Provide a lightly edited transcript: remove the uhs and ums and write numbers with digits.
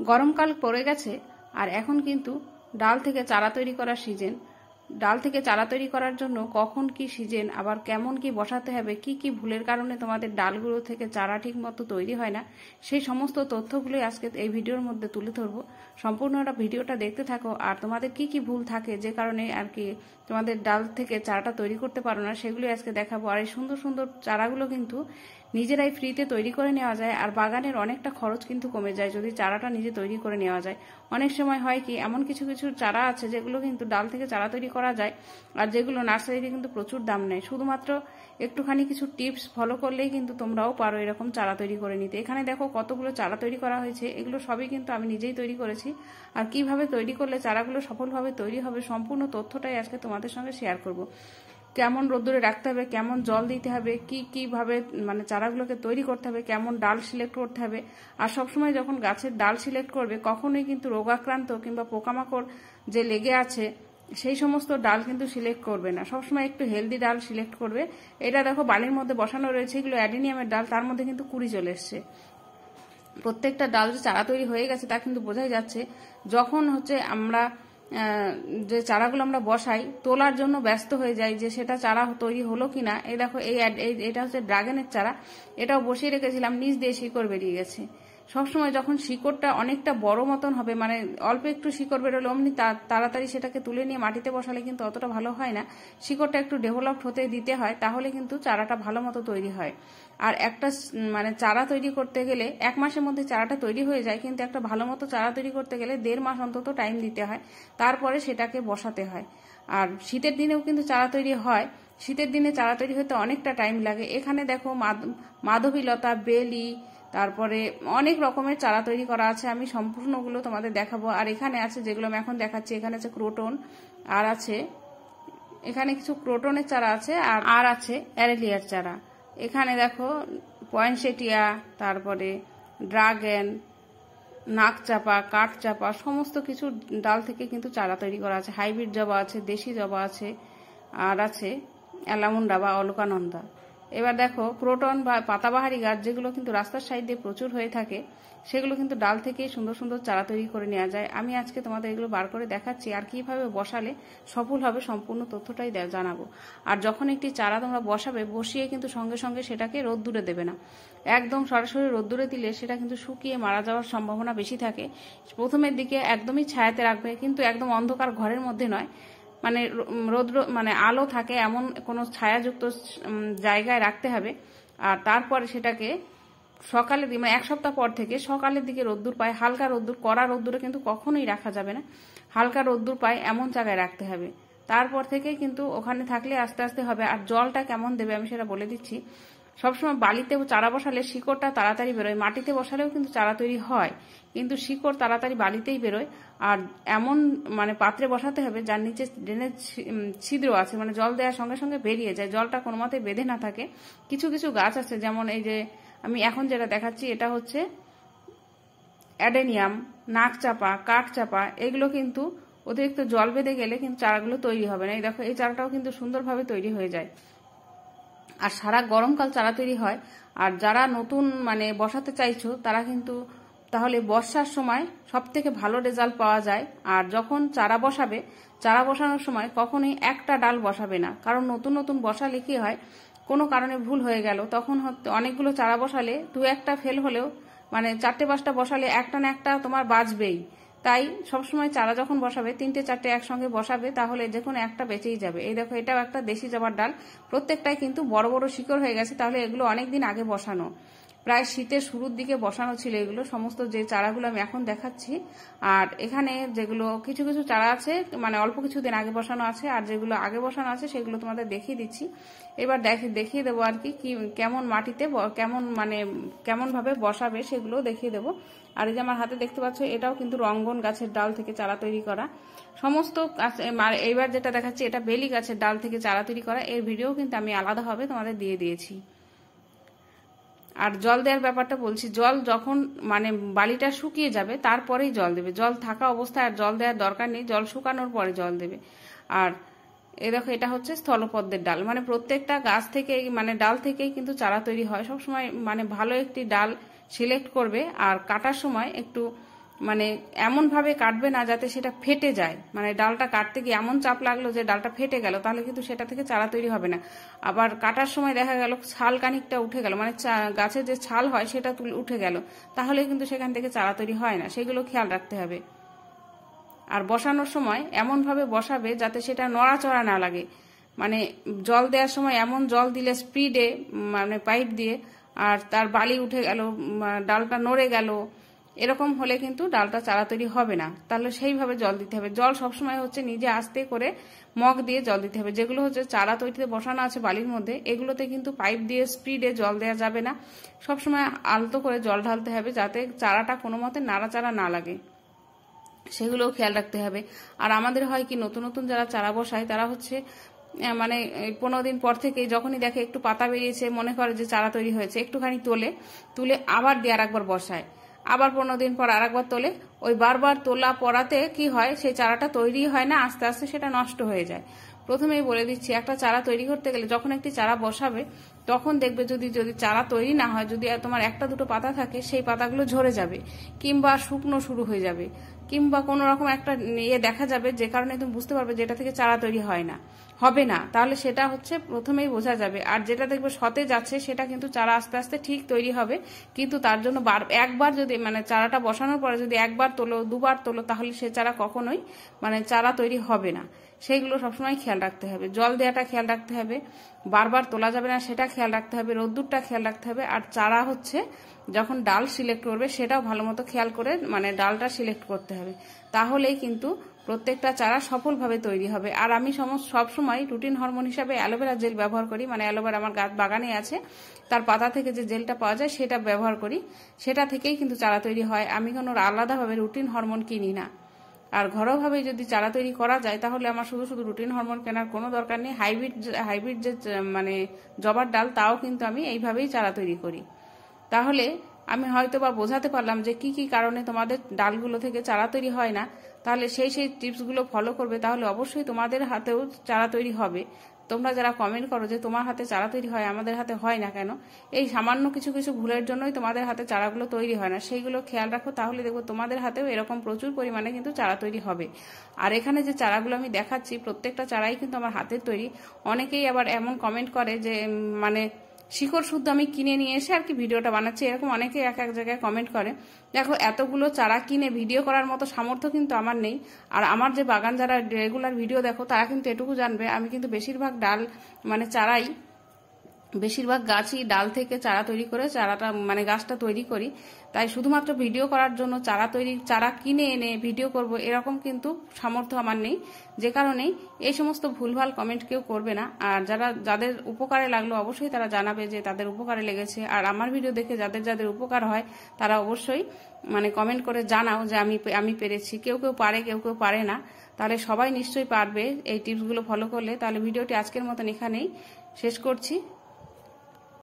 গরমকাল পড়ে গেছে আর এখন কিন্তু ডাল থেকে চারা তৈরি করার সিজন। ডাল থেকে চারা তৈরি করার জন্য কখন কি সিজন, আবার কেমন কি বসাতে হবে, কি কি ভুলের কারণে তোমাদের ডালগুলো থেকে চারা ঠিক মতো তৈরি হয় না, সেই সমস্ত তথ্যগুলোই আজকে এই ভিডিওর মধ্যে তুলে ধরবো। সম্পূর্ণটা ভিডিওটা দেখতে থাকো। আর তোমাদের কি কি ভুল থাকে যে কারণে আর কি তোমাদের ডাল থেকে চারাটা তৈরি করতে পারো না, সেগুলোই আজকে দেখাবো। আর এই সুন্দর সুন্দর চারাগুলো কিন্তু নিজেরাই ফ্রিতে তৈরি করে নেওয়া যায়। আর বাগানের অনেকটা খরচ কিন্তু কমে যায় যদি চারাটা নিজে তৈরি করে নেওয়া যায়। অনেক সময় হয় কি, এমন কিছু কিছু চারা আছে যেগুলো কিন্তু ডাল থেকে চারা তৈরি করা যায় আর যেগুলো নার্সারিতে কিন্তু প্রচুর দাম নেয়। শুধুমাত্র একটুখানি কিছু টিপস ফলো করলেই কিন্তু তোমরাও পারো এরকম চারা তৈরি করে নিতে। এখানে দেখো কতগুলো চারা তৈরি করা হয়েছে, এগুলো সবই কিন্তু আমি নিজেই তৈরি করেছি। আর কিভাবে তৈরি করলে চারাগুলো সফলভাবে তৈরি হবে সম্পূর্ণ তথ্যটাই আজকে তোমাদের সঙ্গে শেয়ার করব। কেমন রোদ্দুরে রাখতে হবে, কেমন জল দিতে হবে, কিভাবে মানে চারাগুলোকে তৈরি করতে হবে, কেমন ডাল সিলেক্ট করতে হবে। আর সবসময় যখন গাছের ডাল সিলেক্ট করবে কখনোই কিন্তু রোগাক্রান্ত কিংবা পোকামাকড় যে লেগে আছে সেই সমস্ত ডাল কিন্তু সিলেক্ট করবে না। সবসময় একটু হেলদি ডাল সিলেক্ট করবে। এটা দেখো বালির মধ্যে বসানো রয়েছে, এগুলো অ্যাডেনিয়ামের ডাল, তার মধ্যে কিন্তু কুড়ি চলে এসছে। প্রত্যেকটা ডাল যে চারা তৈরি হয়ে গেছে তা কিন্তু বোঝাই যাচ্ছে। যখন হচ্ছে আমরা যে চারাগুলো আমরা বসাই তোলার জন্য ব্যস্ত হয়ে যাই যে সেটা চারা তৈরি হলো কিনা। এই দেখো এটা হচ্ছে ড্রাগনের চারা, এটাও বসিয়ে রেখেছিলাম, নিচ দিয়ে শিকড় বেরিয়ে গেছে। সবসময় যখন শিকড়টা অনেকটা বড় মতন হবে, মানে অল্প একটু শিকড় বেরোলে অমনি তাড়াতাড়ি সেটাকে তুলে নিয়ে মাটিতে বসালে কিন্তু অতটা ভালো হয় না। শিকড়টা একটু ডেভেলপড হতে দিতে হয়, তাহলে কিন্তু চারাটা ভালো মতো তৈরি হয়। আর একটা মানে চারা তৈরি করতে গেলে 1 মাসের মধ্যে চারাটা তৈরি হয়ে যায়, কিন্তু একটা ভালো মতো চারা তৈরি করতে গেলে 1.5 মাস অন্তত টাইম দিতে হয়, তারপরে সেটাকে বসাতে হয়। আর শীতের দিনেও কিন্তু চারা তৈরি হয়, শীতের দিনে চারা তৈরি হতে অনেকটা টাইম লাগে। এখানে দেখো মাধবীলতা, বেলি, তারপরে অনেক রকমের চারা তৈরি করা আছে, আমি সম্পূর্ণগুলো তোমাদের দেখাবো। আর এখানে আছে যেগুলো আমি এখন দেখাচ্ছি, এখানে আছে ক্রোটন, আর আছে এখানে কিছু ক্রোটনের চারা আছে, আর আছে অ্যারেলিয়ার চারা। এখানে দেখো পয়েন্টসেটিয়া, তারপরে ড্রাগন, নাকচাপা, কাঠচাপা, সমস্ত কিছু ডাল থেকে কিন্তু চারা তৈরি করা আছে। হাইব্রিড জবা আছে, দেশি জবা আছে, আর আছে অ্যালামুন্ডা বা অলকানন্দা। এবার দেখো ক্রোটন বা পাতাবাহারি গাছ যেগুলো কিন্তু রাস্তার সাইড দিয়ে প্রচুর হয়ে থাকে, সেগুলো কিন্তু ডাল থেকেই সুন্দর সুন্দর চারা তৈরি করে নেওয়া যায়। আমি আজকে তোমাদের এগুলো বার করে দেখাচ্ছি আর কিভাবে বসালে সফল হবে সম্পূর্ণ তথ্যটাই জানাবো। আর যখন একটি চারা তোমরা বসাবে, বসিয়ে কিন্তু সঙ্গে সঙ্গে সেটাকে রোদ্দুরে দেবে না। একদম সরাসরি রোদ্দুরে দিলে সেটা কিন্তু শুকিয়ে মারা যাওয়ার সম্ভাবনা বেশি থাকে। প্রথমের দিকে একদমই ছায়াতে রাখবে, কিন্তু একদম অন্ধকার ঘরের মধ্যে নয়, মানে রোদ্র মানে আলো থাকে এমন কোনো ছায়াযুক্ত জায়গায় রাখতে হবে। আর তারপরে সেটাকে সকালের দিকে মানে 1 সপ্তাহ পর থেকে সকালের দিকে রোদ্দুর পায়, হালকা রোদ্দুর, কড়া রোদ্দুরে কিন্তু কখনোই রাখা যাবে না, হালকা রোদ্দুর পায় এমন জায়গায় রাখতে হবে। তারপর থেকে কিন্তু ওখানে থাকলে আস্তে আস্তে হবে। আর জলটা কেমন দেবে আমি সেটা বলে দিচ্ছি। সবসময় বালিতে চারা বসালে শিকড়টা তাড়াতাড়ি বেরোয়, মাটিতে বসালেও কিন্তু চারা তৈরি হয়, কিন্তু শিকড় তাড়াতাড়ি বালিতেই বেরোয়। আর এমন মানে পাত্রে বসাতে হবে যার নিচে ড্রেনেজ ছিদ্র আছে, মানে জল দেওয়ার সঙ্গে সঙ্গে বেরিয়ে যায়, জলটা কোনো মতে বেঁধে না থাকে। কিছু কিছু গাছ আছে, যেমন এই যে আমি এখন যেটা দেখাচ্ছি, এটা হচ্ছে অ্যাডেনিয়াম, নাকচাপা, কাঠচাপা, এগুলো কিন্তু অতিরিক্ত জল বেঁধে গেলে কিন্তু চারাগুলো তৈরি হবে না। এই দেখো এই চারাটাও কিন্তু সুন্দরভাবে তৈরি হয়ে যায়। আর সারা গরমকাল চারা তৈরি হয়। আর যারা নতুন মানে বসাতে চাইছো তারা কিন্তু তাহলে বর্ষার সময় সব থেকে ভালো রেজাল্ট পাওয়া যায়। আর যখন চারা বসাবে, চারা বসানোর সময় কখনোই একটা ডাল বসাবে না, কারণ নতুন নতুন বসালে কি হয়, কোনো কারণে ভুল হয়ে গেল, তখন অনেকগুলো চারা বসালে 2-1টা ফেল হলেও মানে 4-5টা বসালে একটা না একটা তোমার বাঁচবেই। তাই সবসময় চারা যখন বসাবে 3-4টে একসঙ্গে বসাবে, তাহলে যে কোনো একটা বেঁচেই যাবে। এই দেখো এটাও একটা দেশি জবার ডাল, প্রত্যেকটাই কিন্তু বড় বড় শিকড় হয়ে গেছে, তাহলে এগুলো অনেকদিন আগে বসানো, প্রায় শীতের শুরুর দিকে বসানো ছিল এগুলো সমস্ত যে চারাগুলো আমি এখন দেখাচ্ছি। আর এখানে যেগুলো কিছু কিছু চারা আছে মানে অল্প কিছুদিন আগে বসানো আছে, আর যেগুলো আগে বসানো আছে সেগুলো তোমাদের দেখিয়ে দিচ্ছি। এবার দেখিয়ে দেবো আর কি কেমন মাটিতে কেমন ভাবে বসাবে সেগুলো দেখিয়ে দেবো। আর এই যে আমার হাতে দেখতে পাচ্ছ, এটাও কিন্তু রঙ্গন গাছের ডাল থেকে চারা তৈরি করা সমস্ত। এইবার যেটা দেখাচ্ছি এটা বেলি গাছের ডাল থেকে চারা তৈরি করা, এর ভিডিও কিন্তু আমি আলাদাভাবে তোমাদের দিয়ে দিয়েছি। আর জল দেওয়ার ব্যাপারটা বলছি, জল যখন মানে বালিটা শুকিয়ে যাবে তারপরেই জল দেবে, জল থাকা অবস্থায় আর জল দেওয়ার দরকার নেই, জল শুকানোর পরে জল দেবে। আর এই দেখো এটা হচ্ছে স্থলপদ্মের ডাল, মানে প্রত্যেকটা গাছ থেকে মানে ডাল থেকেই কিন্তু চারা তৈরি হয়। সবসময় মানে ভালো একটি ডাল সিলেক্ট করবে, আর কাটার সময় একটু মানে এমনভাবে কাটবে না যাতে সেটা ফেটে যায়, মানে ডালটা কাটতে গিয়ে এমন চাপ লাগলো যে ডালটা ফেটে গেল, তাহলে কিন্তু সেটা থেকে চারা তৈরি হবে না। আবার কাটার সময় দেখা গেল ছাল কানিকটা উঠে গেল, মানে গাছের যে ছাল হয় সেটা উঠে গেল, তাহলে কিন্তু সেখান থেকে চারা তৈরি হয় না। সেগুলো খেয়াল রাখতে হবে। আর বসানোর সময় এমনভাবে বসাবে যাতে সেটা নড়াচড়া না লাগে, মানে জল দেওয়ার সময় এমন জল দিলে স্পিডে, মানে পাইপ দিয়ে, আর তার বালি উঠে গেল, ডালটা নড়ে গেল, এরকম হলে কিন্তু ডালটা চারা তৈরি হবে না। তাহলে সেইভাবে জল দিতে হবে। জল সবসময় হচ্ছে নিজে আস্তে করে মগ দিয়ে জল দিতে হবে। যেগুলো হচ্ছে চারা তৈরিতে বসানো আছে বালির মধ্যে, এগুলোতে কিন্তু পাইপ দিয়ে স্পিডে জল দেওয়া যাবে না। সবসময় আলতো করে জল ঢালতে হবে যাতে চারাটা কোনো মতে নাড়াচাড়া না লাগে, সেগুলোও খেয়াল রাখতে হবে। আর আমাদের হয় কি, নতুন নতুন যারা চারা বসায় তারা হচ্ছে মানে 15 দিন পর থেকে যখনই দেখে একটু পাতা বেরিয়েছে, মনে করে যে চারা তৈরি হয়েছে, একটুখানি তুলে আবার দিয়ে আরেকবার বসায়, আবার 15 দিন পর আরেকবার তোলে। ওই বারবার তোলা পড়াতে কি হয়, সেই চারাটা তৈরি হয় না, আস্তে আস্তে সেটা নষ্ট হয়ে যায়। প্রথমেই বলে দিচ্ছি, একটা চারা তৈরি করতে গেলে যখন একটি চারা বসাবে তখন দেখবে যদি চারা তৈরি না হয়, যদি তোমার একটা দুটো পাতা থাকে, সেই পাতাগুলো ঝরে যাবে, কিংবা শুকনো শুরু হয়ে যাবে, কিংবা কোনো রকম একটা দেখা যাবে, যে কারণে তুমি বুঝতে পারবে যেটা থেকে চারা তৈরি হবে না। তাহলে সেটা হচ্ছে প্রথমেই বোঝা যাবে। আর যেটা দেখবে সতেজ আছে সেটা কিন্তু চারা আস্তে আস্তে ঠিক তৈরি হবে। কিন্তু তার জন্য একবার যদি, মানে চারাটা বসানোর পরে যদি একবার তোলো, দুবার তোলো, তাহলে সে চারা কখনোই মানে চারা তৈরি হবে না। সেইগুলো সবসময় খেয়াল রাখতে হবে। জল দেওয়াটা খেয়াল রাখতে হবে, বারবার তোলা যাবে না সেটা খেয়াল রাখতে হবে, রোদ্দুরটা খেয়াল রাখতে হবে। আর চারা হচ্ছে যখন ডাল সিলেক্ট করবে সেটাও ভালো মতো খেয়াল করে, মানে ডালটা সিলেক্ট করতে হবে, তাহলেই কিন্তু প্রত্যেকটা চারা সফলভাবে তৈরি হবে। আর আমি সবসময় রুটিন হরমোন হিসাবে অ্যালোভেরা জেল ব্যবহার করি, মানে অ্যালোভেরা আমার বাগানে আছে, তার পাতা থেকে যে জেলটা পাওয়া যায় সেটা ব্যবহার করি, সেটা থেকেই কিন্তু চারা তৈরি হয়। আমি কোনো আলাদাভাবে রুটিন হরমোন কিনি না। আর ঘরোয়াভাবে যদি চারা তৈরি করা যায় তাহলে আমার শুধু শুধু রুটিন হরমোন কেনার কোনো দরকার নেই। হাইব্রিড যে মানে জবার ডাল, তাও কিন্তু আমি এইভাবেই চারা তৈরি করি। তাহলে আমি হয়তো বা বোঝাতে পারলাম যে কি কি কারণে তোমাদের ডালগুলো থেকে চারা তৈরি হয় না। তাহলে সেই টিপসগুলো ফলো করবে, তাহলে অবশ্যই তোমাদের হাতেও চারা তৈরি হবে। তোমরা যারা কমেন্ট করো যে তোমার হাতে চারা তৈরি হয়, আমাদের হাতে হয় না কেন, এই সামান্য কিছু কিছু ভুলের জন্যই তোমাদের হাতে চারাগুলো তৈরি হয় না। সেইগুলো খেয়াল রাখো, তাহলে দেখবো তোমাদের হাতেও এরকম প্রচুর পরিমাণে কিন্তু চারা তৈরি হবে। আর এখানে যে চারাগুলো আমি দেখাচ্ছি প্রত্যেকটা চারাই কিন্তু আমার হাতের তৈরি। অনেকেই আবার এমন কমেন্ট করে যে মানে শিকড় শুদ্ধ আমি কিনে নিয়ে এসে আর কি ভিডিওটা বানাচ্ছি, এরকম অনেকে এক এক জায়গায় কমেন্ট করে। দেখো, এতগুলো চারা কিনে ভিডিও করার মতো সামর্থ্য কিন্তু আমার নেই। আর আমার যে বাগান যারা রেগুলার ভিডিও দেখো তারা কিন্তু এটুকু জানবে, আমি কিন্তু বেশিরভাগ ডাল মানে চারাই, বেশিরভাগ গাছই ডাল থেকে চারা তৈরি করে চারাটা মানে গাছটা তৈরি করি। তাই শুধুমাত্র ভিডিও করার জন্য চারা কিনে এনে ভিডিও করব এরকম কিন্তু সামর্থ্য আমার নেই। যে কারণেই এই সমস্ত ভুলভাল কমেন্ট কেউ করবে না। আর যাদের উপকারে লাগলো অবশ্যই তারা জানাবে যে তাদের উপকারে লেগেছে। আর আমার ভিডিও দেখে যাদের উপকার হয় তারা অবশ্যই মানে কমেন্ট করে জানাও যে আমি পেরেছি। কেউ কেউ পারে, কেউ কেউ পারে না। তাহলে সবাই নিশ্চয়ই পারবে এই টিপসগুলো ফলো করলে। তাহলে ভিডিওটি আজকের মতন এখানেই শেষ করছি।